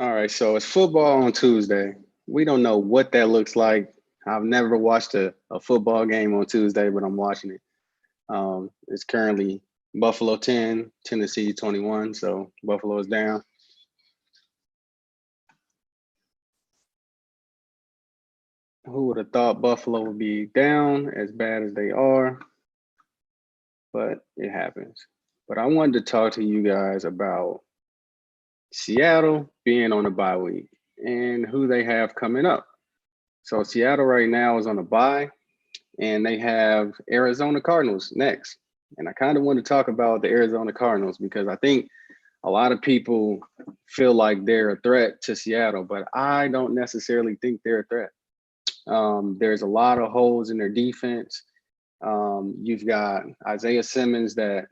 All right, so it's football on Tuesday. We don't know what that looks like. I've never watched a football game on Tuesday, but I'm watching it. It's currently Buffalo 10, Tennessee 21, so Buffalo is down. Who would have thought Buffalo would be down as bad as they are? But it happens. But I wanted to talk to you guys about Seattle being on a bye week and who they have coming up. So Seattle right now is on a bye, and they have Arizona Cardinals next. And I kind of want to talk about the Arizona Cardinals because I think a lot of people feel like they're a threat to Seattle, but I don't necessarily think they're a threat. There's a lot of holes in their defense. You've got Isaiah Simmons that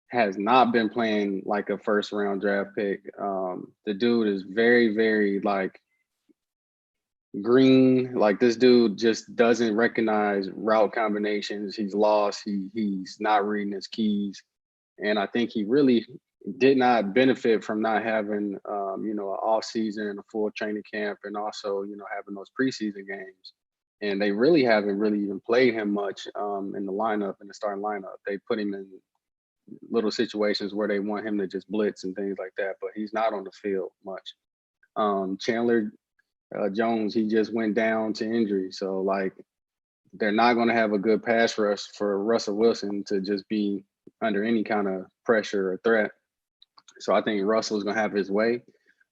has not been playing like a first round draft pick. The dude is very, very like green. Like this dude just doesn't recognize route combinations. He's lost. He's not reading his keys, and I think he really did not benefit from not having an off season and a full training camp, and also having those preseason games. And they really haven't really even played him much in the lineup, in the starting lineup. They put him in little situations where they want him to just blitz and things like that, but he's not on the field much. Chandler Jones, he just went down to injury. So like they're not going to have a good pass rush for Russell Wilson to just be under any kind of pressure or threat. So I think Russell's going to have his way.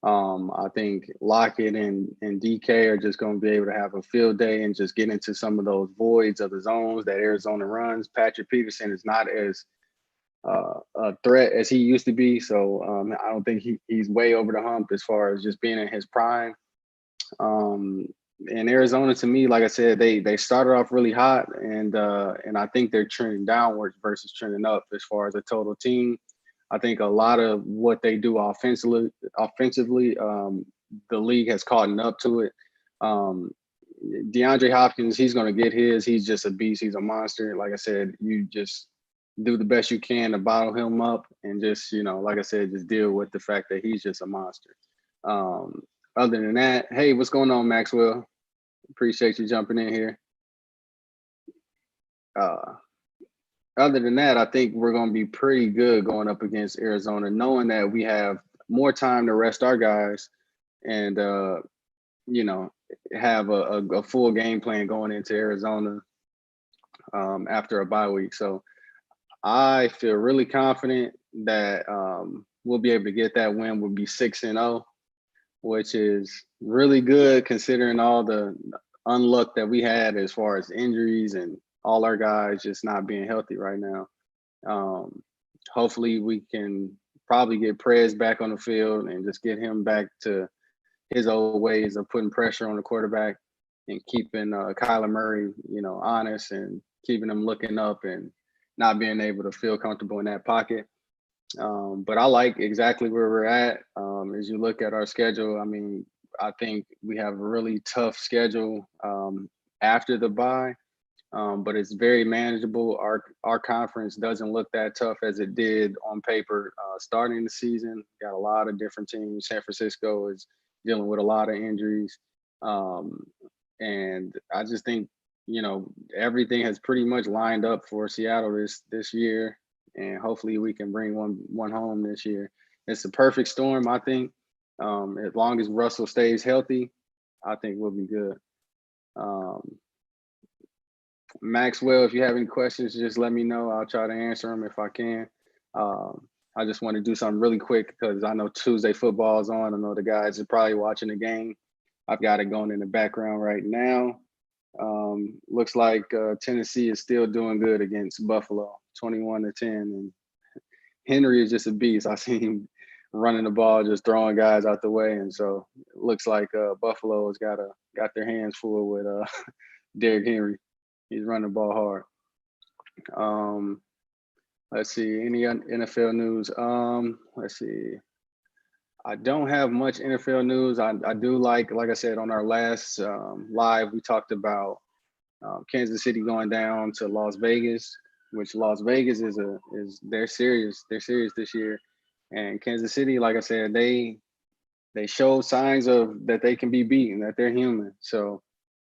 I think Lockett and DK are just going to be able to have a field day and just get into some of those voids of the zones that Arizona runs. Patrick Peterson is not as a threat as he used to be. So I don't think he's way over the hump as far as just being in his prime. And Arizona, to me, like I said, they started off really hot, and I think they're trending downwards versus trending up as far as a total team. I think a lot of what they do offensively, the league has caught up to it. DeAndre Hopkins, he's going to get his. He's just a beast. He's a monster. Like I said, you just do the best you can to bottle him up and just, like I said, just deal with the fact that he's just a monster. Other than that, hey, what's going on, Maxwell? Appreciate you jumping in here. Other than that, I think we're going to be pretty good going up against Arizona, knowing that we have more time to rest our guys and, have a full game plan going into Arizona after a bye week. So I feel really confident that we'll be able to get that win. We'll be 6-0, which is really good considering all the unluck that we had as far as injuries and all our guys just not being healthy right now. Hopefully we can probably get Prez back on the field and just get him back to his old ways of putting pressure on the quarterback and keeping Kyler Murray, honest and keeping him looking up and not being able to feel comfortable in that pocket. But I like exactly where we're at. As you look at our schedule, I mean, I think we have a really tough schedule after the bye, but it's very manageable. Our conference doesn't look that tough as it did on paper starting the season. Got a lot of different teams. San Francisco is dealing with a lot of injuries, and I just think everything has pretty much lined up for Seattle this year, and hopefully we can bring one home this year. It's a perfect storm, I think. As long as Russell stays healthy, I think we'll be good. Maxwell, if you have any questions, just let me know. I'll try to answer them if I can. I just want to do something really quick because I know Tuesday football is on. I know the guys are probably watching the game. I've got it going in the background right now. Looks like Tennessee is still doing good against Buffalo, 21-10. And Henry is just a beast. I seen him running the ball, just throwing guys out the way. And so it looks like Buffalo has got their hands full with Derrick Henry. He's running the ball hard. Let's see, any NFL news? Let's see. I don't have much NFL news. I do like I said, on our last live, we talked about Kansas City going down to Las Vegas, which Las Vegas is they're serious. They're serious this year. And Kansas City, like I said, they they show signs of that they can be beaten, that they're human. So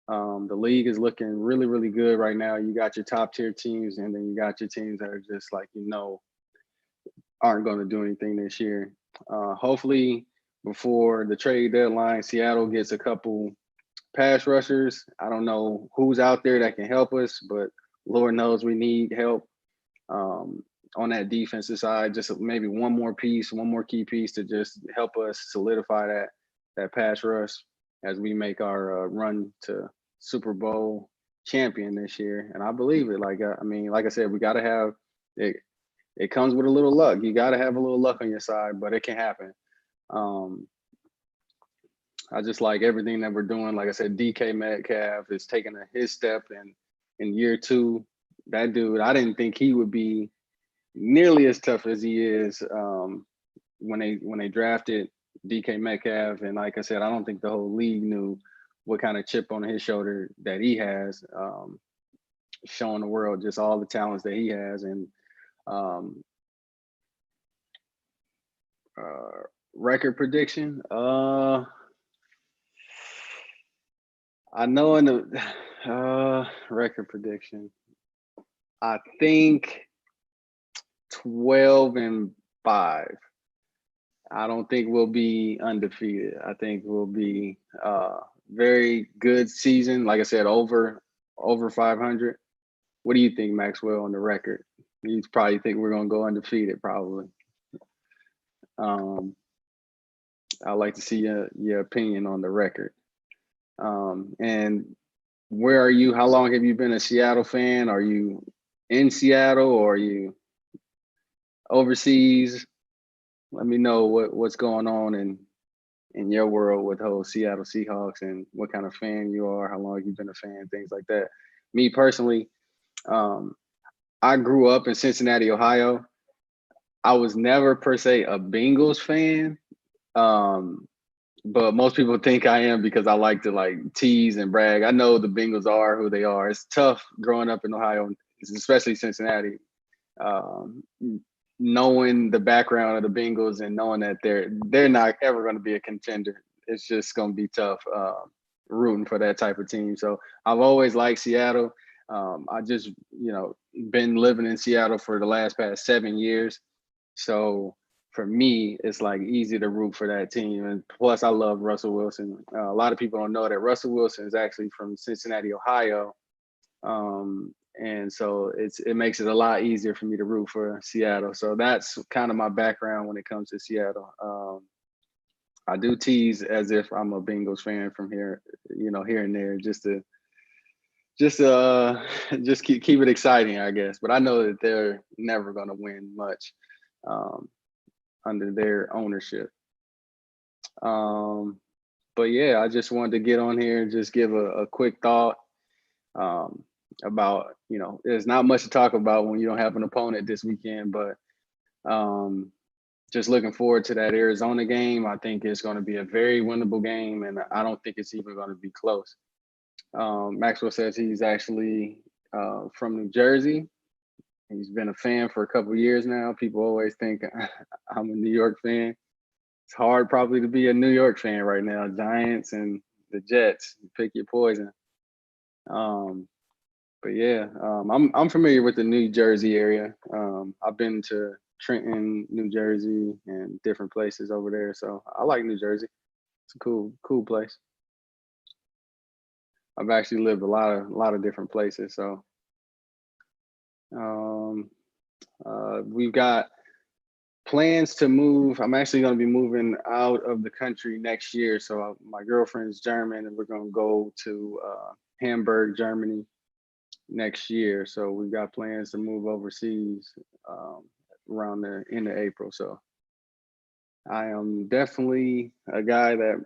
the league is looking really, really good right now. You got your top tier teams, and then you got your teams that are just like, aren't going to do anything this year. Hopefully, before the trade deadline, Seattle gets a couple pass rushers. I don't know who's out there that can help us, but Lord knows we need help on that defensive side. Just maybe one more piece, one more key piece to just help us solidify that pass rush as we make our run to Super Bowl champion this year. And I believe it. Like I said, we got to have it. It comes with a little luck. You got to have a little luck on your side, but it can happen. I just like everything that we're doing. Like I said, DK Metcalf is taking his step in year 2. That dude, I didn't think he would be nearly as tough as he is when they drafted DK Metcalf. And like I said, I don't think the whole league knew what kind of chip on his shoulder that he has, showing the world just all the talents that he has. And record prediction. I know in the record prediction, I think 12-5. I don't think we'll be undefeated. I think we'll be very good season. Like I said, over 500. What do you think, Maxwell, on the record? You probably think we're gonna go undefeated, probably. I'd like to see your opinion on the record. And where are you? How long have you been a Seattle fan? Are you in Seattle or are you overseas? Let me know what's going on in your world with the whole Seattle Seahawks and what kind of fan you are, how long you've been a fan, things like that. Me personally, I grew up in Cincinnati, Ohio. I was never per se a Bengals fan, but most people think I am because I like to tease and brag. I know the Bengals are who they are. It's tough growing up in Ohio, especially Cincinnati, knowing the background of the Bengals and knowing that they're not ever going to be a contender. It's just going to be tough rooting for that type of team. So I've always liked Seattle. I just been living in Seattle for the past 7 years. So for me, it's like easy to root for that team. And plus, I love Russell Wilson. A lot of people don't know that Russell Wilson is actually from Cincinnati, Ohio. And so it makes it a lot easier for me to root for Seattle. So that's kind of my background when it comes to Seattle. I do tease as if I'm a Bengals fan from here, here and there, just keep it exciting, I guess. But I know that they're never going to win much under their ownership. But yeah, I just wanted to get on here and just give a quick thought about, there's not much to talk about when you don't have an opponent this weekend, but just looking forward to that Arizona game. I think it's going to be a very winnable game, and I don't think it's even going to be close. Maxwell says he's actually from New Jersey. He's been a fan for a couple of years now. People always think I'm a New York fan. It's hard probably to be a New York fan right now. Giants and the Jets, pick your poison. But yeah, I'm familiar with the New Jersey area. I've been to Trenton, New Jersey, and different places over there. So I like New Jersey. It's a cool place. I've actually lived a lot of different places. So we've got plans to move. I'm actually going to be moving out of the country next year. So my girlfriend's German, and we're going to go to Hamburg, Germany next year. So we've got plans to move overseas around the end of April. So I am definitely a guy that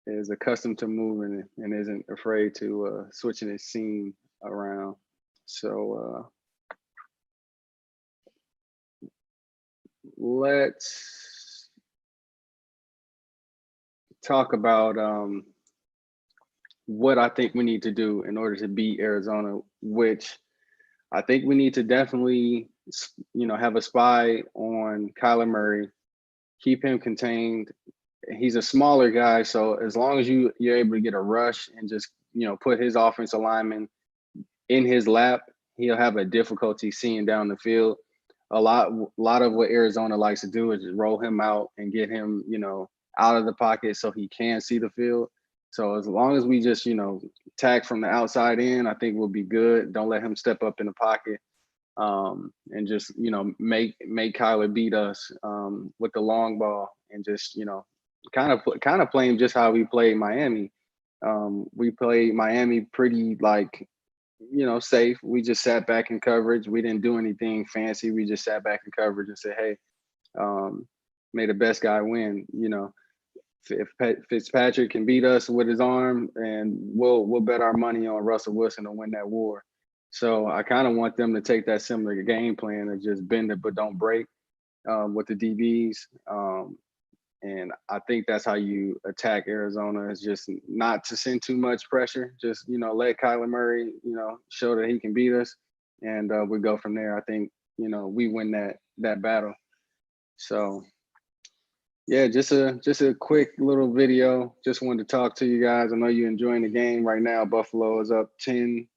is accustomed to moving and isn't afraid to switching his scene around. So let's talk about what I think we need to do in order to beat Arizona, which I think we need to definitely, have a spy on Kyler Murray, keep him contained, he's a smaller guy, so as long as you're able to get a rush and just put his offensive lineman in his lap, he'll have a difficulty seeing down the field. A lot of what Arizona likes to do is just roll him out and get him, out of the pocket so he can see the field. So as long as we just, attack from the outside in, I think we'll be good. Don't let him step up in the pocket, and just make Kyler beat us with the long ball, and just kind of play him just how we played Miami. We played Miami pretty like safe. We just sat back in coverage. We didn't do anything fancy. We just sat back in coverage and said, hey, may the best guy win. If Fitzpatrick can beat us with his arm, and we'll bet our money on Russell Wilson to win that war. So I kind of want them to take that similar game plan of just bend it but don't break with the DBs. And I think that's how you attack Arizona, is just not to send too much pressure. Just, let Kyler Murray, show that he can beat us, and we go from there. I think, we win that battle. So yeah, just a quick little video. Just wanted to talk to you guys. I know you're enjoying the game right now. Buffalo is up 10.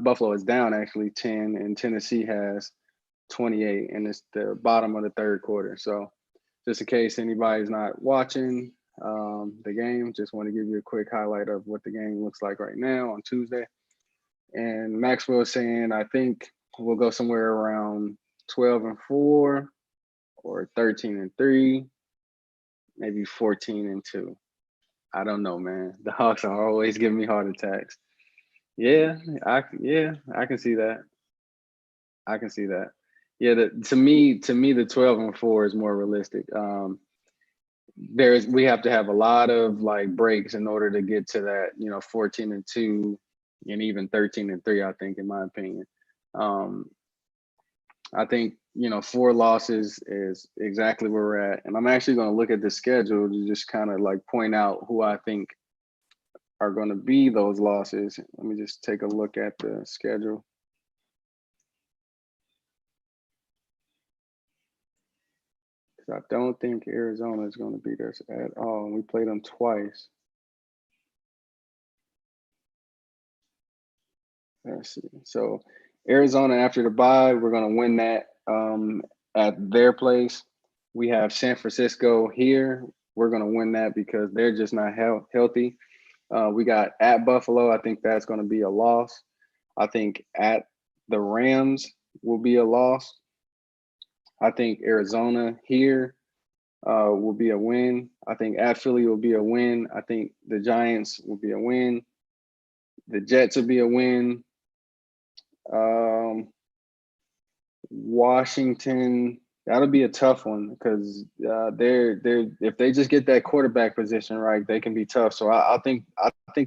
Buffalo is down actually 10, and Tennessee has 28, and it's the bottom of the third quarter. So just in case anybody's not watching the game, just want to give you a quick highlight of what the game looks like right now on Tuesday. And Maxwell is saying, I think we'll go somewhere around 12-4 or 13-3, maybe 14-2. I don't know, man. The Hawks are always giving me heart attacks. Yeah, I can see that. I can see that. Yeah, to me, the 12-4 is more realistic. We have to have a lot of like breaks in order to get to that, 14-2 and even 13-3. I think, in my opinion, I think 4 losses is exactly where we're at. And I'm actually going to look at the schedule to just kind of like point out who I think are going to be those losses. Let me just take a look at the schedule. I don't think Arizona is going to beat us at all. And we played them twice. Let's see. So Arizona, after the bye, we're going to win that at their place. We have San Francisco here. We're going to win that because they're just not healthy. We got at Buffalo. I think that's going to be a loss. I think at the Rams will be a loss. I think Arizona here will be a win. I think at Philly will be a win. I think the Giants will be a win. The Jets will be a win. Washington, that'll be a tough one because they're if they just get that quarterback position right, they can be tough. So I think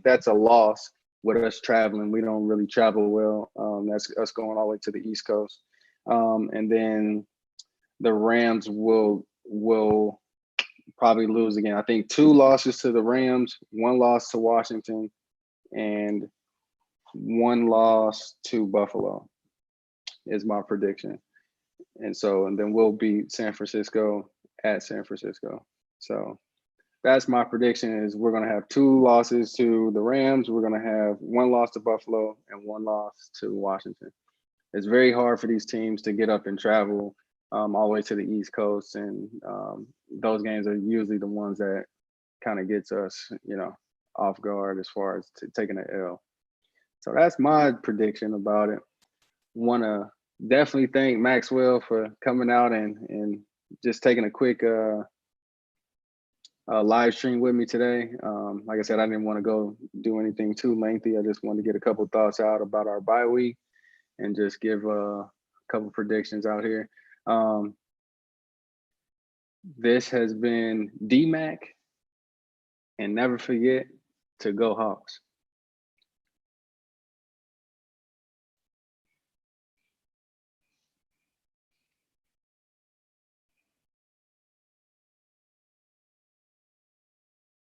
that's a loss with us traveling. We don't really travel well. That's us going all the way to the East Coast. And then the Rams will probably lose again. I think 2 losses to the Rams, 1 loss to Washington, and 1 loss to Buffalo is my prediction. And then we'll beat San Francisco at San Francisco. So that's my prediction, is we're going to have 2 losses to the Rams. We're going to have 1 loss to Buffalo and 1 loss to Washington. It's very hard for these teams to get up and travel all the way to the East Coast. And those games are usually the ones that kind of gets us, off guard as far as taking an L. So that's my prediction about it. Want to definitely thank Maxwell for coming out and just taking a quick live stream with me today. Like I said, I didn't want to go do anything too lengthy. I just wanted to get a couple thoughts out about our bye week and just give a couple predictions out here. This has been D-Mac, and never forget to go Hawks.